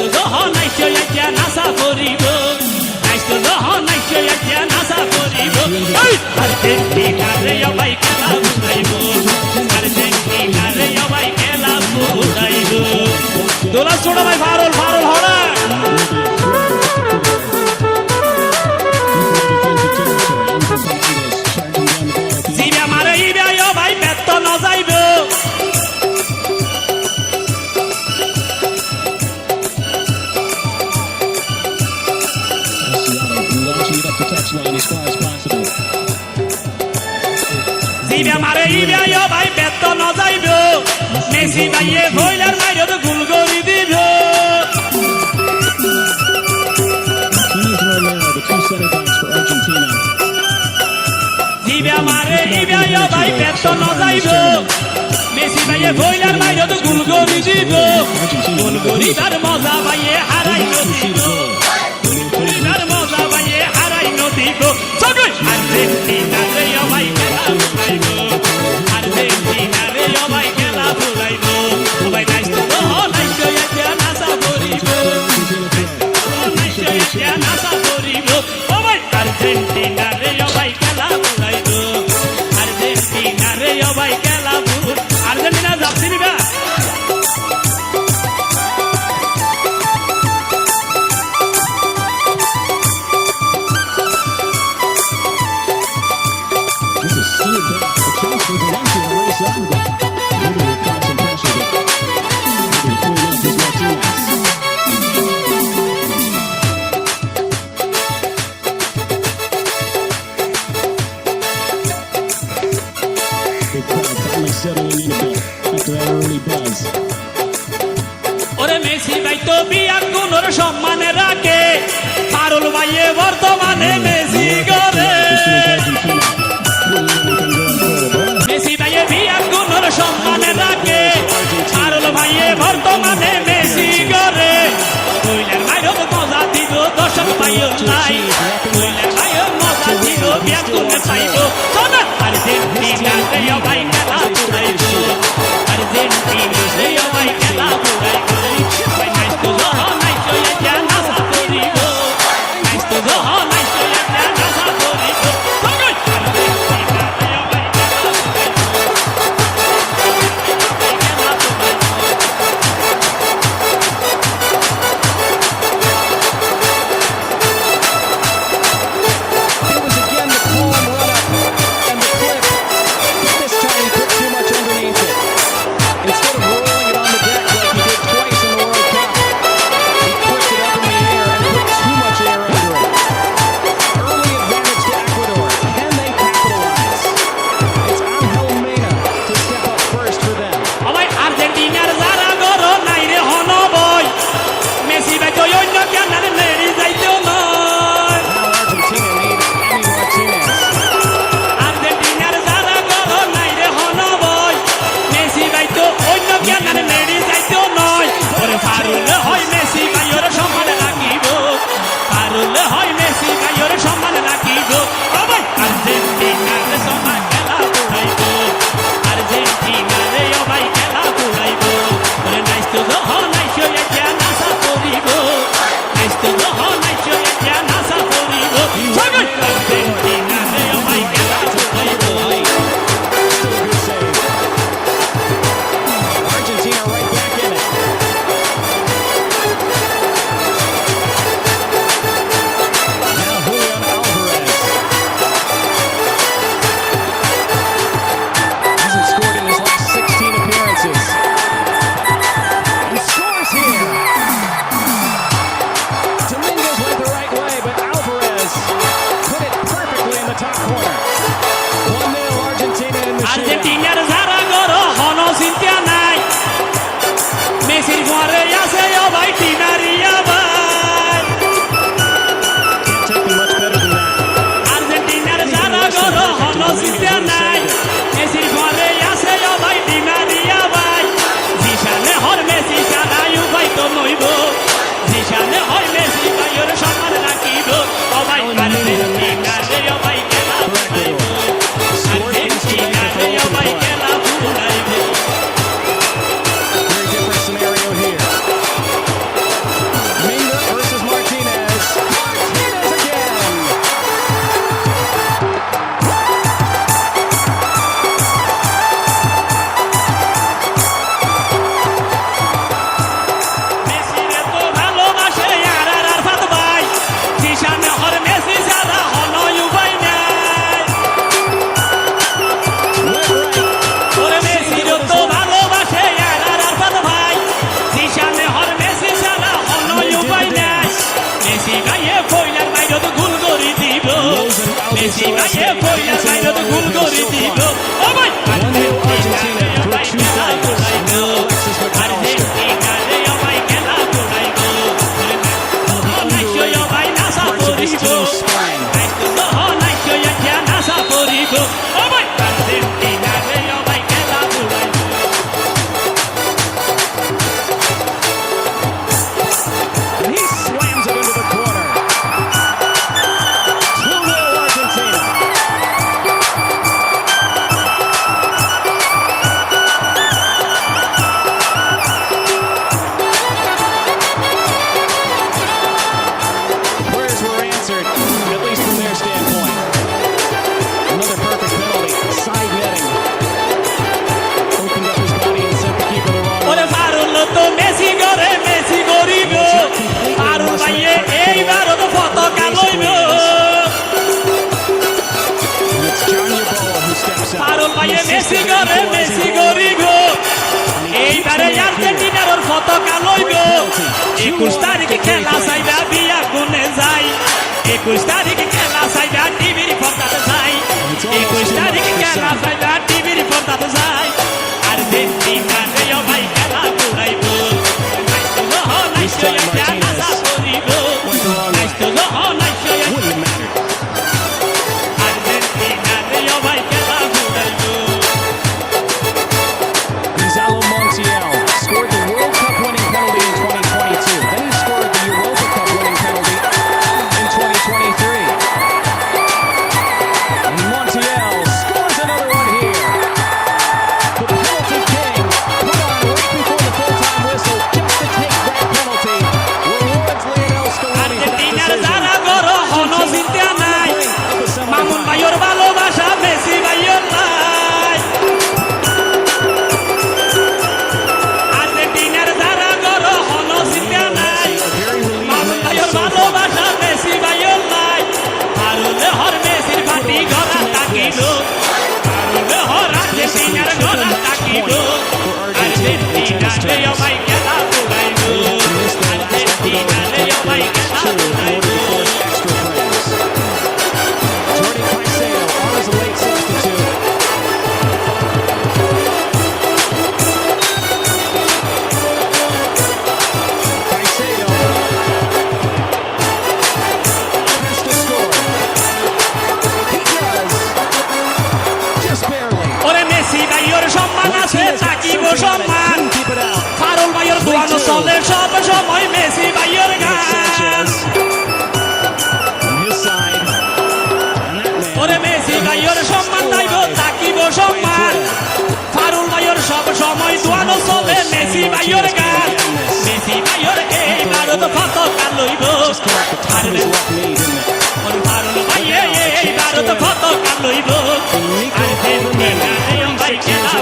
নাইতো যখন আইছো এতিয়া নাচা করিব নাইতো যখন আইছো এতিয়া নাচা করিব আর্জেন্টিনারে ভাই খেলা বুঝাইব আর্জেন্টিনারে ভাই খেলা বুঝাইব দোলা ছোট ভাই ফারুল ফারুল হড়া জিবা মারে ইবা ভাই বেত ন যাইব জিবা মারে ইবা ভাই বেত ন যাইব মেসি ভাইয়ে বইলার মাইরে তো গোল করে দিব জিবা মারে ইবা ভাই বেত ন যাইব মেসি ভাইয়ে বইলার মাইরে তো গোল করে দিব গোল করি তার মজা ভাইয়ে হারাই দিব তার মজা ভাইয়ে হারাই দিব সবাই আর্জেন্টিনারে ভাই খেলা বুঝাইব আর্জেন্টিনারে ভাই খেলা বুঝাইব সবাই নাইতো নাইতো এতিয়া নাচা করিব নাইতো এতিয়া নাচা করিব সবাই আর্জেন্টিনারে ভাই খেলা বুঝাইব আর্জেন্টিনারে ভাই খেলা বুঝ আর্জেন্টিনা যাচ্ছি নিবা ওরে মেসি ভাই তো বিয়া কোনর সম্মানে রাখে পারুল ভাইয়ে বর্তমানে মেসি করে মেসি ভাইয়ে বিয়া কোনর সম্মানে রাখে পারুল ভাইয়ে বর্তমানে মেসি করে কইলের ভাইও মজা দিব দর্শক ভাইও নাই কইলের ভাইও মজা দিব বিয়া কোনে চাইব শোনা আর্জেন্টিনা রে ভাই খেলা বুঝাইব আর্জেন্টিনা রে ভাই খেলা বুঝাইব ভাই নাইতো যখন নাইতো এতিয়া নাচা করিব নাইতো যখন নাইতো এতিয়া নাচা মেসি ভাইয়ে ফইলার মাইরত গোল করে দিব ও ভাই আর্জেন্টিনা রে ভাই খেলা জোড়াইবো আর্জেন্টিনা রে ভাই খেলা জোড়াইবো নাইশো ভাই নাসা পড়িব নাইশো ইয়া নাসা পড়িব ও ভাই আর্জেন্টিনা রে ভাই খেলা জোড়াইবো And he slams it into the corner. 2-0 Argentina. Prayers were answered, at least from their standpoint. Another perfect penalty. Side netting. Opened up his body and sent the keeper the wrong way. ওরে ফারুল তো Messi করে Messi গরিব ফারুল ভাইয়ে এইবারও তো পতাকা লইব And it's John Yeboah who steps up. ফারুল ভাইয়ে মেসি করে মেসি গরিব এইবারে আর্জেন্টিনার ওর পতাকা লইব 21 তারিখে খেলা চাইবা বিয়া গুনে যাই 21 তারিখে খেলা চাইবা টিভির পর্দাতে যাই 21 তারিখে খেলা চাইবা টিভির পর্দাতে যাই আর্জেন্টিনা রে ভাই খেলা জোড়াইব নাইশো ইয়া নাসা পড়িব নাইশো Wouldn't have mattered. আর্জেন্টিনা রে ভাই খেলা জোড়াইব Gonzalo Montiel scored the World Cup winning penalty in 2022. Then he scored the Europa Cup winning penalty in 2023. And Montiel scores another one here. The penalty king put on right before the full-time whistle just to take that penalty. Rewards Lionel Scaloni for that আর্জেন্টিনার decision. যারা গরো হন চিন্তা নাই মামুন ভাইয়ের ভালোবাসা Messi ভাইয়ের নাই আর্জেন্টিনার যারা গরো হন চিন্তা নাই মামুন ভাইয়ের ভালোবাসা মেসি ভাইয়ের নাই পারুলে হর মেসির বাটি গড়া তাকিল পারুলে হর আর্জেন্টিনার গড়া তাকিল আর্জেন্টিনা রে ভাই খেলা জোড়াইব আর্জেন্টিনা রে ভাই খেলা জোড়াইব Extra frames. Jordi Caicedo on as a late substitute. Caicedo has to score. He does. Just barely. ওরে মেসি ভাইয়ের সম্মান আছে তাকিব সম্মান Couldn't keep it out. ফারুল ভাইয়ের দোয়ানো চলে সব সময় মেসি ভাইয়ের গান Sanchez on his side. And that man. ওরে মেসি ভাইয়ের সম্মান দাইব তাকিব সম্মান ফারুল ভাইয়ের সব সময় দোয়ানো চলে মেসি ভাইয়ের গান মেসি ভাইয়ের এইবার তো পতাকা লইব Just came off the top of his left knee, didn't it? ওর ফারুল ভাইয়ে এইবার তো পতাকা লইব আর্জেন্টিনা রে ভাই খেলা